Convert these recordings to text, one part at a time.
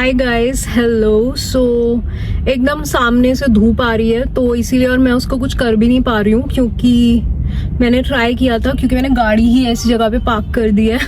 Hi guys, hello. सो एकदम सामने से धूप आ रही है तो इसीलिए, और मैं उसको कुछ कर भी नहीं पा रही हूँ क्योंकि मैंने ट्राई किया था, क्योंकि मैंने गाड़ी ही ऐसी जगह पे पार्क कर दी है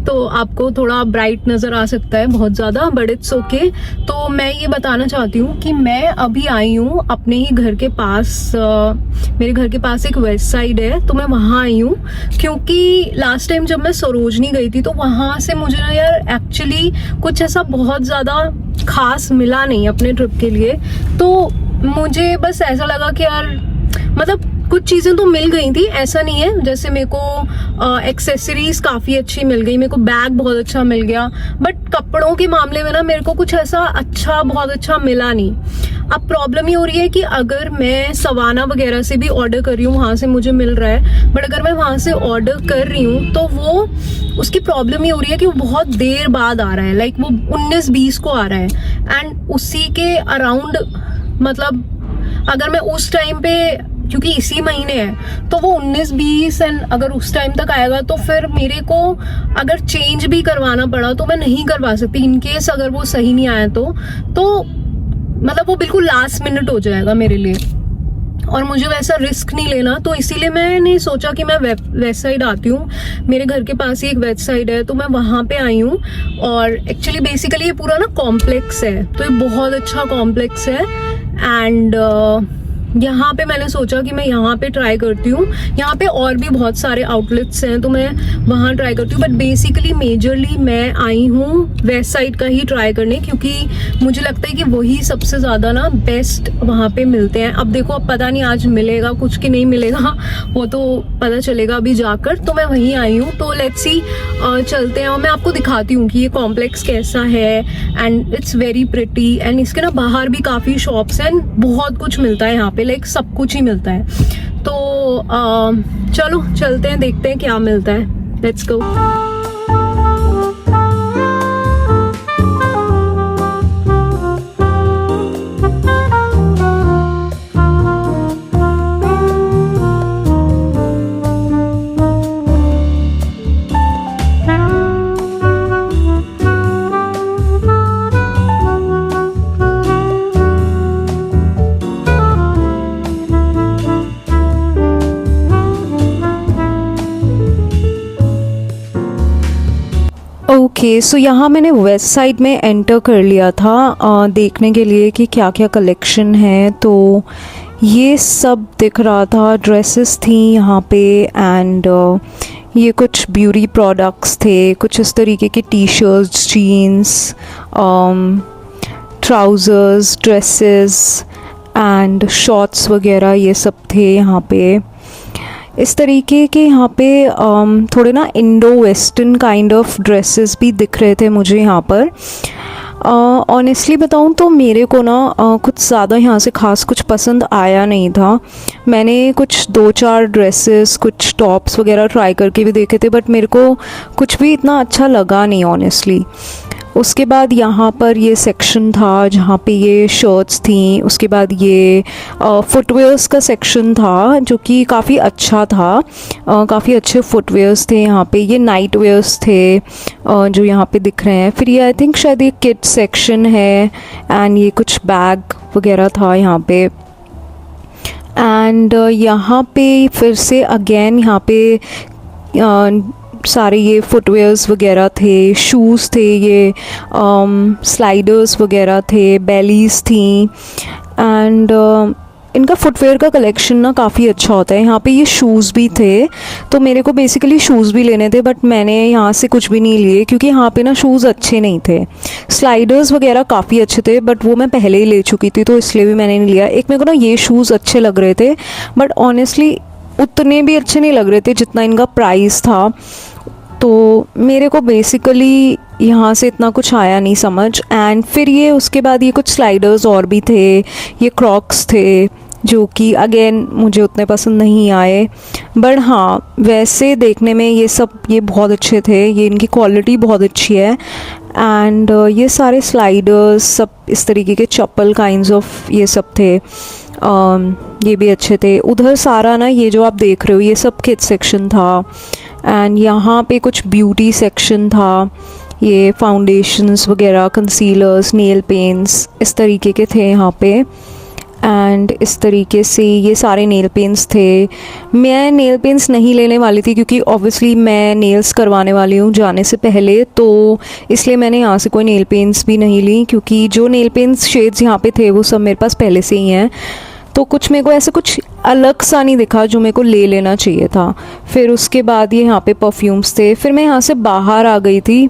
तो आपको थोड़ा ब्राइट नज़र आ सकता है बहुत ज़्यादा, बट इट्स ओके। तो मैं ये बताना चाहती हूँ कि मैं अभी आई हूँ अपने ही घर के पास। मेरे घर के पास एक वेस्ट साइड है तो मैं वहाँ आई हूँ क्योंकि लास्ट टाइम जब मैं सरोजनी गई थी तो वहाँ से मुझे ना यार एक्चुअली कुछ ऐसा बहुत ज़्यादा खास मिला नहीं अपने ट्रिप के लिए। तो मुझे बस ऐसा लगा कि यार मतलब कुछ चीज़ें तो मिल गई थी, ऐसा नहीं है। जैसे मेरे को एक्सेसरीज काफ़ी अच्छी मिल गई, मेरे को बैग बहुत अच्छा मिल गया, बट कपड़ों के मामले में ना मेरे को कुछ ऐसा बहुत अच्छा मिला नहीं। अब प्रॉब्लम ये हो रही है कि अगर मैं सवाना वगैरह से भी ऑर्डर कर रही हूँ, वहाँ से मुझे मिल रहा है, बट अगर मैं वहाँ से ऑर्डर कर रही हूँ तो वो उसकी प्रॉब्लम ये हो रही है कि वो बहुत देर बाद आ रहा है, लाइक वो 19-20 को आ रहा है। एंड उसी के अराउंड, मतलब अगर मैं उस टाइम पे, क्योंकि इसी महीने है तो वो 19-20 एंड अगर उस टाइम तक आएगा तो फिर मेरे को अगर चेंज भी करवाना पड़ा तो मैं नहीं करवा सकती, इनकेस अगर वो सही नहीं आया तो मतलब वो बिल्कुल लास्ट मिनट हो जाएगा मेरे लिए, और मुझे वैसा रिस्क नहीं लेना। तो इसीलिए मैंने सोचा कि मैं वेस्ट साइड आती हूँ। मेरे घर के पास ही एक वेस्ट साइड है तो मैं वहाँ पे आई हूँ। और एक्चुअली बेसिकली ये पूरा ना कॉम्प्लेक्स है, तो ये बहुत अच्छा कॉम्प्लेक्स है। एंड यहाँ पे मैंने सोचा कि मैं यहाँ पे ट्राई करती हूँ। यहाँ पे और भी बहुत सारे आउटलेट्स हैं तो मैं वहाँ ट्राई करती हूँ, बट बेसिकली मेजरली मैं आई हूँ वेस्ट साइड का ही ट्राई करने, क्योंकि मुझे लगता है कि वही सबसे ज़्यादा ना बेस्ट वहाँ पे मिलते हैं। अब देखो, अब पता नहीं आज मिलेगा कुछ कि नहीं मिलेगा, वो तो पता चलेगा अभी जाकर। तो मैं वहीं आई हूँ, तो लेट्स सी चलते हैं और मैं आपको दिखाती हूँ कि ये कॉम्प्लेक्स कैसा है। And it's very pretty, and इसके ना बाहर भी काफ़ी शॉप्स हैं, बहुत कुछ मिलता है यहाँ पे, लाइक सब कुछ ही मिलता है। तो चलो चलते हैं, देखते हैं क्या मिलता है। Let's go. ओके, सो यहाँ मैंने वेस्ट साइड में एंटर कर लिया था देखने के लिए कि क्या क्या कलेक्शन है। तो ये सब दिख रहा था, ड्रेसेस थी यहाँ पे, एंड ये कुछ ब्यूटी प्रोडक्ट्स थे, कुछ इस तरीके के T shirts, jeans, trousers, dresses and shorts वगैरह, ये सब थे यहाँ पे। इस तरीके के यहाँ पे थोड़े ना Indo western kind of dresses भी दिख रहे थे मुझे यहाँ पर। ऑनेस्टली बताऊँ तो मेरे को ना कुछ ज़्यादा यहाँ से ख़ास कुछ पसंद आया नहीं था। मैंने कुछ 2-4 ड्रेसेस, कुछ टॉप्स वगैरह ट्राई करके भी देखे थे, बट मेरे को कुछ भी इतना अच्छा लगा नहीं ऑनेस्टली। उसके बाद यहाँ पर ये सेक्शन था जहाँ पे ये शर्ट्स थी, उसके बाद ये फुटवेयर्स का सेक्शन था जो कि काफ़ी अच्छा था, काफ़ी अच्छे फुटवेयर्स थे यहाँ पे। ये नाइट वेयर्स थे जो यहाँ पे दिख रहे हैं। फिर ये आई थिंक शायद ये किड्स सेक्शन है, एंड ये कुछ बैग वगैरह था यहाँ पे। एंड यहाँ पे फिर से अगेन यहाँ पे सारे ये फुटवेयर्स वगैरह थे, शूज़ थे, ये स्लाइडर्स वगैरह थे, बेलीज़ थी। एंड इनका फुटवेयर का कलेक्शन ना काफ़ी अच्छा होता है। यहाँ पे ये शूज़ भी थे, तो मेरे को बेसिकली शूज़ भी लेने थे, बट मैंने यहाँ से कुछ भी नहीं लिए क्योंकि यहाँ पे ना शूज़ अच्छे नहीं थे। स्लाइडर्स वगैरह काफ़ी अच्छे थे, बट वो मैं पहले ही ले चुकी थी तो इसलिए भी मैंने नहीं लिया। एक मेरे को ना ये शूज़ अच्छे लग रहे थे, बट ऑनेस्टली उतने भी अच्छे नहीं लग रहे थे जितना इनका प्राइस था। तो मेरे को बेसिकली यहाँ से इतना कुछ आया नहीं समझ। एंड फिर ये उसके बाद ये कुछ स्लाइडर्स और भी थे, ये क्रॉक्स थे जो कि अगेन मुझे उतने पसंद नहीं आए, बट हाँ वैसे देखने में ये बहुत अच्छे थे, ये इनकी क्वालिटी बहुत अच्छी है। एंड ये सारे स्लाइडर्स सब इस तरीके के चप्पल काइंड्स ऑफ ये सब थे, ये भी अच्छे थे। उधर सारा ना ये जो आप देख रहे हो ये सब किड्स सेक्शन था, एंड यहाँ पे कुछ ब्यूटी सेक्शन था, ये फाउंडेशंस वगैरह, कंसीलर्स, नेल पेंट्स इस तरीके के थे यहाँ पे। एंड इस तरीके से ये सारे नेल पेंट्स थे। मैं नेल पेंट्स नहीं लेने वाली थी क्योंकि ऑब्वियसली मैं नेल्स करवाने वाली हूँ जाने से पहले, तो इसलिए मैंने यहाँ से कोई नेल पेंट्स भी नहीं ली, क्योंकि जो नेल पेंट्स शेड्स यहाँ पे थे वो सब मेरे पास पहले से ही हैं। तो कुछ मेरे को ऐसे कुछ अलग सा नहीं दिखा जो मेरे को ले लेना चाहिए था। फिर उसके बाद ये यहाँ पे परफ्यूम्स थे। फिर मैं यहाँ से बाहर आ गई थी,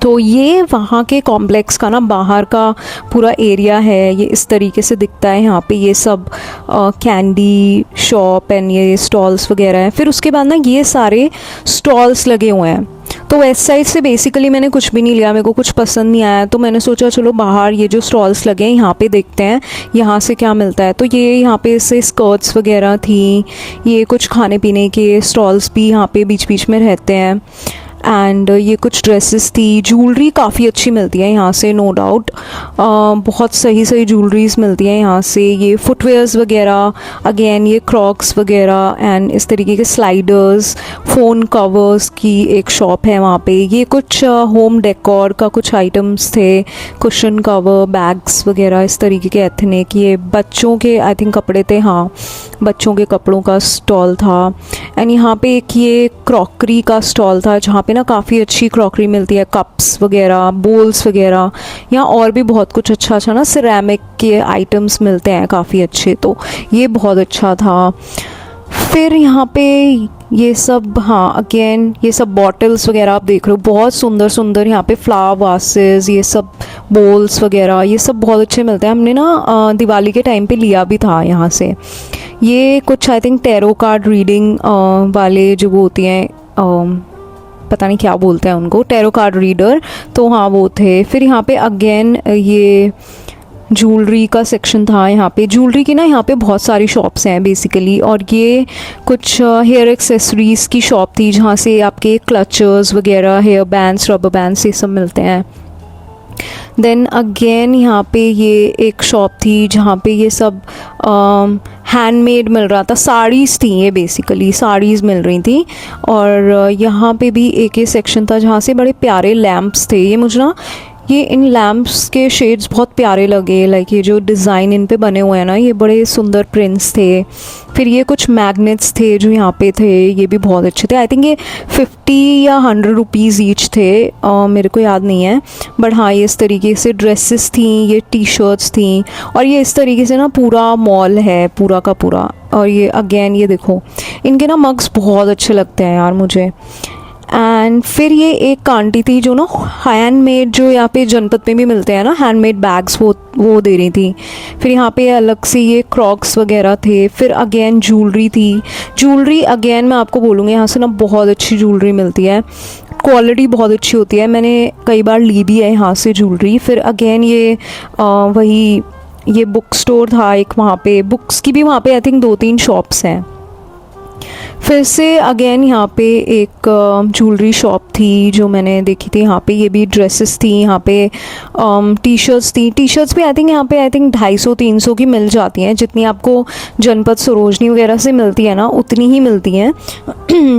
तो ये वहाँ के कॉम्प्लेक्स का ना बाहर का पूरा एरिया है, ये इस तरीके से दिखता है। यहाँ पे ये सब कैंडी शॉप एंड ये स्टॉल्स वगैरह हैं। फिर उसके बाद ना ये सारे स्टॉल्स लगे हुए हैं। तो वेस्ट साइड से बेसिकली मैंने कुछ भी नहीं लिया, मेरे को कुछ पसंद नहीं आया, तो मैंने सोचा चलो बाहर ये जो स्टॉल्स लगे हैं यहाँ पे देखते हैं यहाँ से क्या मिलता है। तो ये यहाँ पे से स्कर्ट्स वगैरह थी, ये कुछ खाने पीने के स्टॉल्स भी यहाँ पे बीच बीच में रहते हैं। एंड ये कुछ ड्रेसेस थी। ज्वेलरी काफ़ी अच्छी मिलती है यहाँ से, नो डाउट, बहुत सही सही ज्वेलरीज मिलती हैं यहाँ से। ये फुटवेयर्स वगैरह, अगेन ये क्रॉक्स वगैरह एंड इस तरीके के स्लाइडर्स, फ़ोन कवर्स की एक शॉप है वहाँ पे। ये कुछ होम डेकोर का कुछ आइटम्स थे, कुशन कवर, बैग्स वगैरह इस तरीके के एथनिक। ये बच्चों के आई थिंक कपड़े थे, हाँ बच्चों के कपड़ों का स्टॉल था। एंड यहाँ पे एक ये क्रॉकरी का स्टॉल था जहाँ पे ना काफ़ी अच्छी क्रॉकरी मिलती है, कप्स वगैरह, बोल्स वगैरह। यहाँ और भी बहुत कुछ अच्छा अच्छा ना सिरेमिक के आइटम्स मिलते हैं काफ़ी अच्छे, तो ये बहुत अच्छा था। फिर यहाँ पे ये सब, हाँ अगेन ये सब बॉटल्स वगैरह आप देख रहे हो, बहुत सुंदर सुंदर यहाँ पे फ्लावर वासेस, ये सब बोल्स वगैरह, ये सब बहुत अच्छे मिलते हैं। हमने ना दिवाली के टाइम पे लिया भी था यहाँ से। ये कुछ I think tarot card reading वाले जो वो होती हैं, पता नहीं क्या बोलते हैं उनको, टैरो कार्ड रीडर, तो हाँ वो थे। फिर यहाँ पे अगेन ये ज्वेलरी का सेक्शन था। यहाँ पे ज्वेलरी की ना यहाँ पे बहुत सारी शॉप्स हैं बेसिकली, और ये कुछ हेयर एक्सेसरीज़ की शॉप थी जहाँ से आपके क्लचर्स वगैरह, हेयर बैंड्स, रबर बैंड्स ये सब मिलते हैं। देन अगेन यहाँ पे ये एक शॉप थी जहाँ पे ये सब हैंडमेड मिल रहा था, साड़ीज़ थी, ये बेसिकली साड़ीज़ मिल रही थी। और यहाँ पे भी एक ये सेक्शन था जहाँ से बड़े प्यारे लैम्प्स थे। ये मुझे ना ये इन लैम्प्स के शेड्स बहुत प्यारे लगे, लाइक ये जो डिज़ाइन इन पे बने हुए हैं ना, ये बड़े सुंदर प्रिंट्स थे। फिर ये कुछ मैग्नेट्स थे जो यहाँ पे थे, ये भी बहुत अच्छे थे। आई थिंक ये 50 या 100 रुपीज़ ईच थे, मेरे को याद नहीं है, बट हाँ ये इस तरीके से ड्रेसेस थी, ये टी शर्ट्स थी। और ये इस तरीके से ना पूरा मॉल है पूरा का पूरा। और ये अगेन ये देखो, इनके ना मग्स बहुत अच्छे लगते हैं यार मुझे। एंड फिर ये एक आंटी थी जो ना हैंडमेड, जो यहाँ पे जनपद में भी मिलते हैं ना हैंडमेड बैग्स, वो दे रही थी। फिर यहाँ पे अलग से ये क्रॉक्स वगैरह थे। फिर अगेन ज्वेलरी थी। ज्वेलरी अगेन मैं आपको बोलूँगी यहाँ से ना बहुत अच्छी ज्वेलरी मिलती है, क्वालिटी बहुत अच्छी होती है, मैंने कई बार ली भी है यहाँ से ज्वेलरी। फिर अगेन ये वही ये बुक स्टोर था एक, वहाँ पे बुक्स की भी वहाँ पे आई थिंक 2-3 शॉप्स हैं। फिर से अगेन यहाँ पे एक ज्वेलरी शॉप थी जो मैंने देखी थी। यहाँ पे ये भी ड्रेसेस थी, यहाँ पे टी शर्ट्स थी। टी शर्ट्स भी आई थिंक यहाँ पे आई थिंक 250-300 की मिल जाती हैं, जितनी आपको जनपद सरोजनी वगैरह से मिलती है ना उतनी ही मिलती हैं।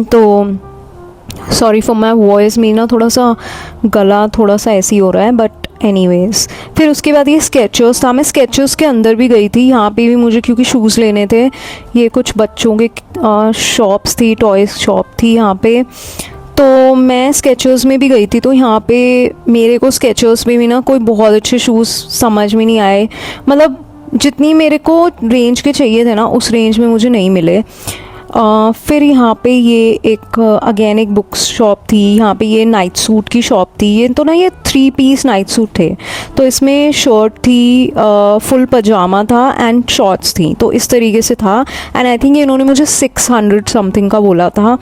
तो सॉरी फॉर माई वॉइस, में ना थोड़ा सा गला थोड़ा सा ऐसी हो रहा है, बट एनीवेज। फिर उसके बाद ये स्केचर्स था। मैं स्केचर्स के अंदर भी गई थी, यहाँ पे भी मुझे क्योंकि शूज़ लेने थे। ये कुछ बच्चों के शॉप्स थी, टॉयज शॉप थी यहाँ पे, तो मैं स्केचर्स में भी गई थी। तो यहाँ पे मेरे को स्केचर्स में भी ना कोई बहुत अच्छे शूज़ समझ में नहीं आए, मतलब जितनी मेरे को रेंज के चाहिए थे ना उस रेंज में मुझे नहीं मिले। फिर यहाँ पे ये एक अगेन एक बुक शॉप थी। यहाँ पे ये नाइट सूट की शॉप थी। ये तो ना ये 3 पीस नाइट सूट थे, तो इसमें शर्ट थी, फुल पजामा था एंड शॉर्ट्स थी, तो इस तरीके से था। एंड आई थिंक इन्होंने मुझे 600 समथिंग का बोला था,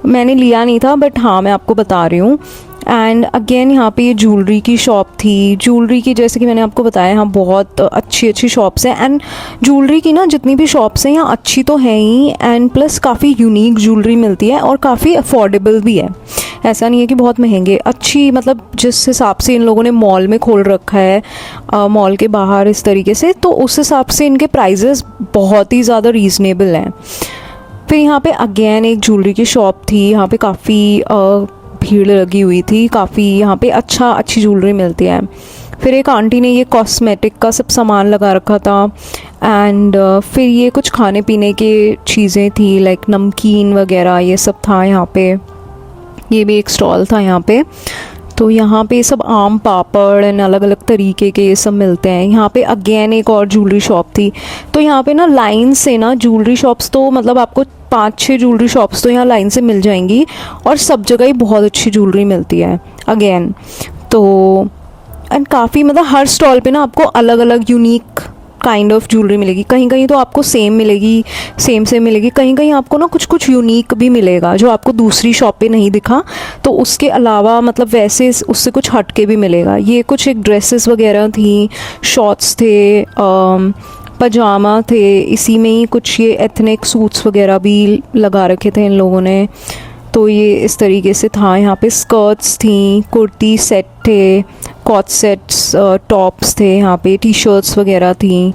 मैंने लिया नहीं था, बट हाँ मैं आपको बता रही हूँ। एंड अगेन यहाँ पे ये ज्वेलरी की शॉप थी। ज्वेलरी की जैसे कि मैंने आपको बताया यहाँ बहुत अच्छी अच्छी शॉप्स हैं। एंड ज्वेलरी की ना जितनी भी शॉप्स हैं यहाँ अच्छी तो है ही, एंड प्लस काफ़ी यूनिक ज्वेलरी मिलती है और काफ़ी अफोर्डेबल भी है। ऐसा नहीं है कि बहुत महंगे, अच्छी, मतलब जिस हिसाब से इन लोगों ने मॉल में खोल रखा है, मॉल के बाहर इस तरीके से, तो उस हिसाब से इनके प्राइजेस बहुत ही ज़्यादा रीज़नेबल हैं। फिर यहाँ पे अगेन एक ज्वेलरी की शॉप थी। यहाँ पे काफ़ी भीड़ लगी हुई थी काफ़ी, यहाँ पे अच्छी ज्वेलरी मिलती है। फिर एक आंटी ने ये कॉस्मेटिक का सब सामान लगा रखा था, एंड फिर ये कुछ खाने पीने के चीज़ें थी, लाइक नमकीन वगैरह ये सब था यहाँ पे। ये भी एक स्टॉल था यहाँ पे। तो यहाँ पे सब आम पापड़ एंड अलग अलग तरीके के ये सब मिलते हैं। यहाँ पे अगेन एक और ज्वेलरी शॉप थी। तो यहाँ पे ना लाइन से ना ज्वेलरी शॉप्स, तो मतलब आपको 5-6 ज्वेलरी शॉप्स तो यहाँ लाइन से मिल जाएंगी, और सब जगह ही बहुत अच्छी ज्वेलरी मिलती है अगेन। तो एंड काफ़ी मतलब हर स्टॉल पे ना आपको अलग अलग यूनिक काइंड ऑफ ज्वेलरी मिलेगी। कहीं कहीं तो आपको सेम मिलेगी, सेम मिलेगी, कहीं कहीं आपको ना कुछ कुछ यूनिक भी मिलेगा जो आपको दूसरी शॉप पे नहीं दिखा, तो उसके अलावा मतलब वैसे उससे कुछ हट के भी मिलेगा। ये कुछ एक ड्रेसेस वगैरह थी, शॉर्ट्स थे, पजामा थे, इसी में ही कुछ ये एथनिक सूट्स वगैरह भी लगा रखे थे इन लोगों ने। तो ये इस तरीके से था। यहाँ पे स्कर्ट्स थी, कुर्ती सेट थे, कॉट सेट्स, टॉप्स थे, यहाँ पे टी शर्ट्स वगैरह थी।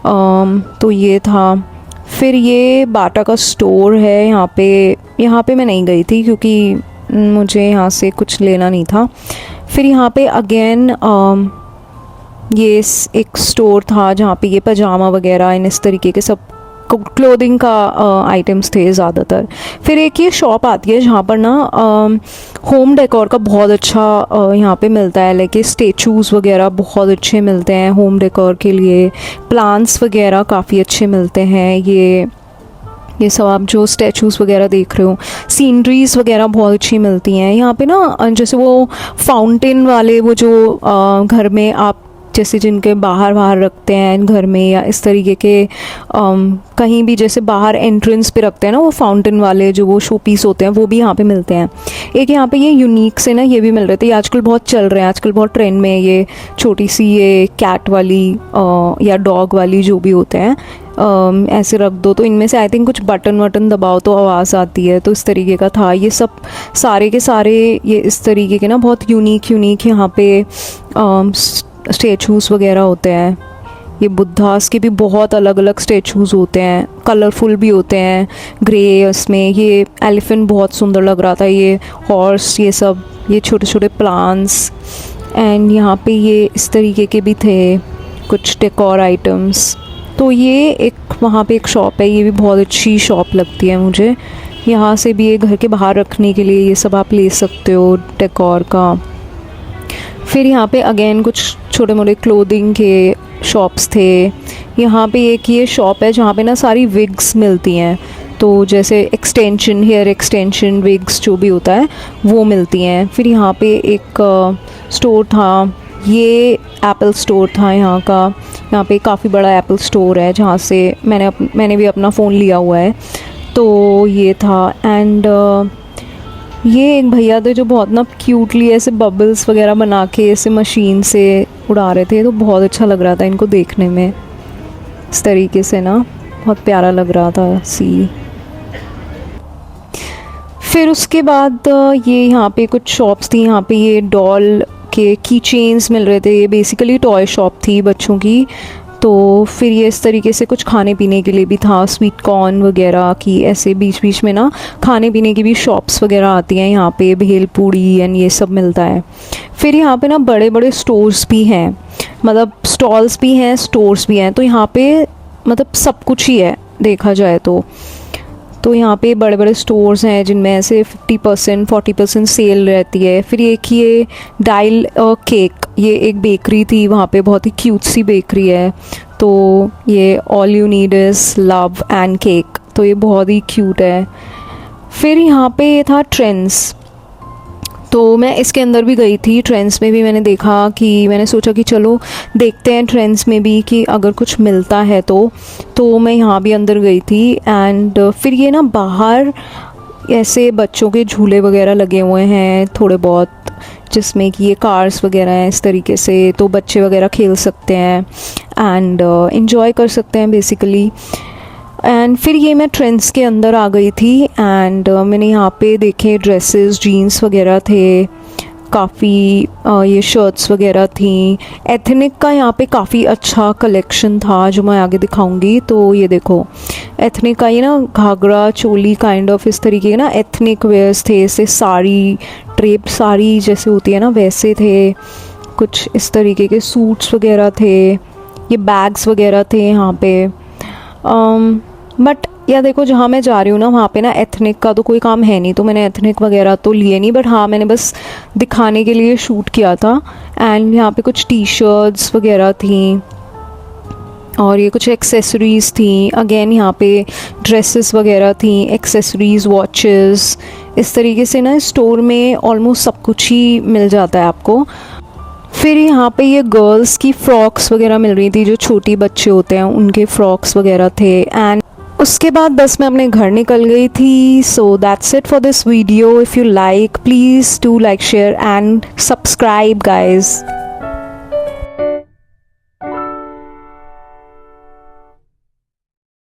तो ये था। फिर ये बाटा का स्टोर है यहाँ पे मैं नहीं गई थी क्योंकि मुझे यहाँ से कुछ लेना नहीं था। फिर यहाँ पे अगेन ये एक स्टोर था जहाँ पे ये पजामा वगैरह इन इस तरीके के सब क्लोथिंग का आइटम्स थे ज़्यादातर। फिर एक ये शॉप आती है जहाँ पर ना होम डेकोर का बहुत अच्छा यहाँ पे मिलता है, लाइक स्टेचूज़ वगैरह बहुत अच्छे मिलते हैं होम डेकोर के लिए, प्लांट्स वगैरह काफ़ी अच्छे मिलते हैं। ये सब आप जो स्टैचूज़ वगैरह देख रहे हो, सीनरीज़ वगैरह बहुत अच्छी मिलती हैं यहाँ पे ना। जैसे वो फाउंटेन वाले वो जो घर में आप जैसे जिनके बाहर रखते हैं घर में, या इस तरीके के कहीं भी जैसे बाहर एंट्रेंस पे रखते हैं ना वो फाउंटेन वाले जो वो शो पीस होते हैं, वो भी यहाँ पे मिलते हैं। एक यहाँ पे ये यूनिक से ना ये भी मिल रहे थे, ये आजकल बहुत चल रहे हैं, आजकल बहुत ट्रेंड में ये छोटी सी ये कैट वाली या डॉग वाली जो भी होते हैं, ऐसे रख दो तो इनमें से आई थिंक कुछ बटन दबाओ तो आवाज़ आती है, तो इस तरीके का था। ये सब सारे के सारे ये इस तरीके के ना बहुत यूनिक यहाँ पे स्टैचूज़ वगैरह होते हैं। ये बुद्धास के भी बहुत अलग अलग स्टैचूज़ होते हैं, कलरफुल भी होते हैं, ग्रे उसमें। ये एलिफेंट बहुत सुंदर लग रहा था, ये हॉर्स, ये सब, ये छोटे छोटे प्लांट्स। एंड यहाँ पे ये इस तरीके के भी थे कुछ डेकोर आइटम्स। तो ये एक वहाँ पे एक शॉप है, ये भी बहुत अच्छी शॉप लगती है मुझे। यहाँ से भी ये घर के बाहर रखने के लिए ये सब आप ले सकते हो डेकोर का। फिर यहाँ पे अगेन कुछ छोटे मोटे क्लोथिंग के शॉप्स थे। यहाँ पे एक ये शॉप है जहाँ पे ना सारी विग्स मिलती हैं, तो जैसे एक्सटेंशन, हेयर एक्सटेंशन विग्स जो भी होता है वो मिलती हैं। फिर यहाँ पे एक स्टोर था, ये एप्पल स्टोर था यहाँ का। यहाँ पे काफ़ी बड़ा एप्पल स्टोर है जहाँ से मैंने भी अपना फ़ोन लिया हुआ है, तो ये था। एंड ये एक भैया थे जो बहुत ना क्यूटली ऐसे बबल्स वगैरह बना के ऐसे मशीन से उड़ा रहे थे, तो बहुत अच्छा लग रहा था इनको देखने में, इस तरीके से ना बहुत प्यारा लग रहा था सी। फिर उसके बाद ये यहाँ पे कुछ शॉप्स थी, यहाँ पे ये डॉल के की चेन्स मिल रहे थे, ये बेसिकली टॉय शॉप थी बच्चों की। तो फिर ये इस तरीके से कुछ खाने पीने के लिए भी था, स्वीट कॉर्न वगैरह की, ऐसे बीच बीच में ना खाने पीने की भी शॉप्स वगैरह आती हैं यहाँ पे, भेल पूड़ी एंड ये सब मिलता है। फिर यहाँ पे ना बड़े बड़े स्टोर्स भी हैं, मतलब स्टॉल्स भी हैं, स्टोर्स भी हैं, तो यहाँ पे मतलब सब कुछ ही है देखा जाए तो यहाँ पे बड़े बड़े स्टोर्स हैं जिनमें ऐसे 50% 40% सेल रहती है। फिर एक ये डायल केक, ये एक बेकरी थी वहाँ पे, बहुत ही क्यूट सी बेकरी है। तो ये all you need is love and cake, तो ये बहुत ही क्यूट है। फिर यहाँ पे ये था ट्रेंड्स, तो मैं इसके अंदर भी गई थी। ट्रेंड्स में भी मैंने देखा कि मैंने सोचा कि चलो देखते हैं ट्रेंड्स में भी कि अगर कुछ मिलता है तो मैं यहाँ भी अंदर गई थी। एंड फिर ये ना बाहर ऐसे बच्चों के झूले वगैरह लगे हुए हैं थोड़े बहुत, जिसमें कि ये कार्स वगैरह हैं इस तरीके से, तो बच्चे वगैरह खेल सकते हैं एंड इन्जॉय कर सकते हैं बेसिकली। एंड फिर ये मैं ट्रेंड्स के अंदर आ गई थी एंड मैंने यहाँ पे देखे ड्रेसेस, जीन्स वगैरह थे काफ़ी, ये शर्ट्स वगैरह थी। एथनिक का यहाँ पे काफ़ी अच्छा कलेक्शन था जो मैं आगे दिखाऊंगी। तो ये देखो एथनिक का ये ना घाघरा चोली काइंड ऑफ इस तरीके के ना एथनिक वेयर्स थे, ऐसे साड़ी ड्रेप साड़ी जैसे होती है ना वैसे थे, कुछ इस तरीके के सूट्स वगैरह थे, ये बैग्स वगैरह थे यहाँ पे। बट या देखो जहाँ मैं जा रही हूँ ना वहाँ पे ना एथनिक का तो कोई काम है नहीं, तो मैंने एथनिक वगैरह तो लिए नहीं, बट हाँ मैंने बस दिखाने के लिए शूट किया था। एंड यहाँ पे कुछ टी शर्ट्स वगैरह थी और ये कुछ एक्सेसरीज़ थी। अगेन यहाँ पे ड्रेसेस वगैरह थी, एक्सेसरीज़, वॉचेस, इस तरीके से ना स्टोर में ऑलमोस्ट सब कुछ ही मिल जाता है आपको। फिर यहाँ पे ये गर्ल्स की फ्रॉक्स वगैरह मिल रही थी, जो छोटी बच्चे होते हैं उनके फ्रॉक्स वगैरह थे। एंड उसके बाद बस मैं अपने घर निकल गई थी। So that's it for this video. If you like, please do like, share and subscribe guys.